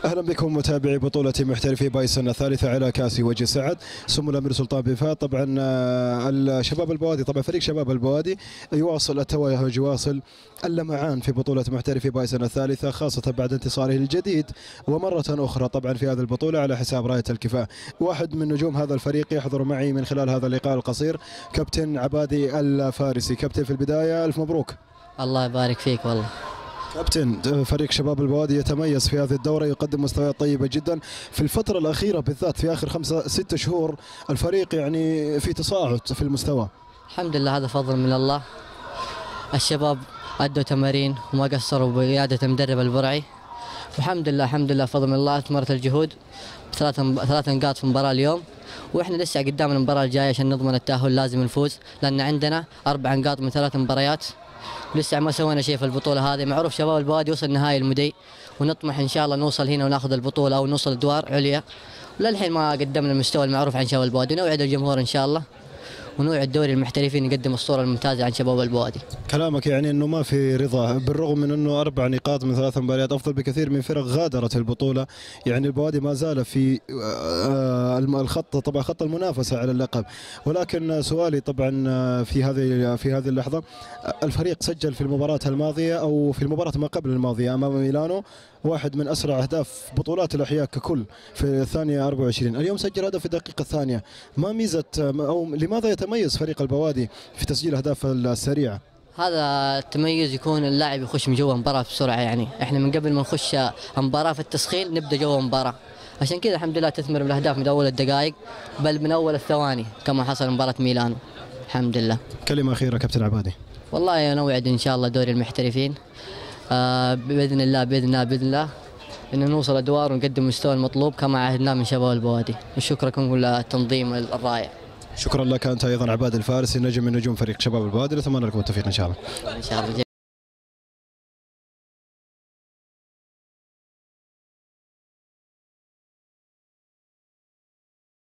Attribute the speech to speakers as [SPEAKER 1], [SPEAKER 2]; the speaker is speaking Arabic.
[SPEAKER 1] اهلا بكم متابعي بطولة محترفي بايسن الثالثة على كاس وجه سعد سمو الامير سلطان بن فهد. طبعا الشباب البوادي، طبعا فريق شباب البوادي يواصل التوهج، يواصل اللمعان في بطولة محترفي بايسن الثالثة، خاصة بعد انتصاره الجديد ومرة اخرى طبعا في هذه البطولة على حساب راية الكفاح. واحد من نجوم هذا الفريق يحضر معي من خلال هذا اللقاء القصير كابتن عبادي الفارسي. كابتن في البداية الف مبروك.
[SPEAKER 2] الله يبارك فيك. والله
[SPEAKER 1] كابتن، فريق شباب البوادي يتميز في هذه الدورة، يقدم مستويات طيبة جدا في الفترة الأخيرة بالذات، في آخر 5-6 شهور الفريق يعني في تصاعد في المستوى.
[SPEAKER 2] الحمد لله، هذا فضل من الله. الشباب أدوا تمارين وما قصروا بقيادة المدرب البرعي، والحمد لله الحمد لله فضل من الله. اثمرت الجهود، ثلاث نقاط في المباراة اليوم، واحنا لسه قدامنا المباراة الجاية عشان نضمن التأهل لازم نفوز، لأن عندنا 4 نقاط من 3 مباريات. لسه ما سوينا شيء في البطولة هذه. معروف شباب البوادي وصل نهائي المدي، ونطمح إن شاء الله نوصل هنا وناخذ البطولة أو نوصل أدوار عليا. وللحين ما قدمنا المستوى المعروف عن شباب البوادي، ونوعد الجمهور إن شاء الله، ونوعد دوري المحترفين يقدم الصورة الممتازة عن شباب البوادي.
[SPEAKER 1] كلامك يعني انه ما في رضا، بالرغم من انه 4 نقاط من 3 مباريات افضل بكثير من فرق غادرت البطولة. يعني البوادي ما زال في الخط، طبعا خط المنافسة على اللقب. ولكن سؤالي طبعا في هذه اللحظة، الفريق سجل في المباراة الماضية او في المباراة ما قبل الماضية امام ميلانو واحد من اسرع اهداف بطولات الاحياء ككل في الثانية 24. اليوم سجل هدف في الدقيقة الثانية. ما ميزة او لماذا يتميز فريق البوادي في تسجيل الاهداف السريعة؟
[SPEAKER 2] هذا التميز يكون اللاعب يخش من جوا المباراة بسرعة. يعني احنا من قبل ما نخش المباراة في التسخين نبدا جوا المباراة، عشان كذا الحمد لله تثمر بالاهداف من اول الدقائق بل من اول الثواني كما حصل مباراة ميلانو. الحمد لله.
[SPEAKER 1] كلمة أخيرة كابتن عبادي.
[SPEAKER 2] والله نوعد ان شاء الله دوري المحترفين باذن الله باذن الله باذن الله ان نوصل ادوار ونقدم المستوى المطلوب كما عهدناه من شباب البوادي. وشكرا لكم للتنظيم الرائع.
[SPEAKER 1] شكرا لك انت ايضا عبادي الفارسي، نجم من نجوم فريق شباب البوادي، نتمنى لكم التوفيق ان شاء الله.
[SPEAKER 2] ان شاء الله.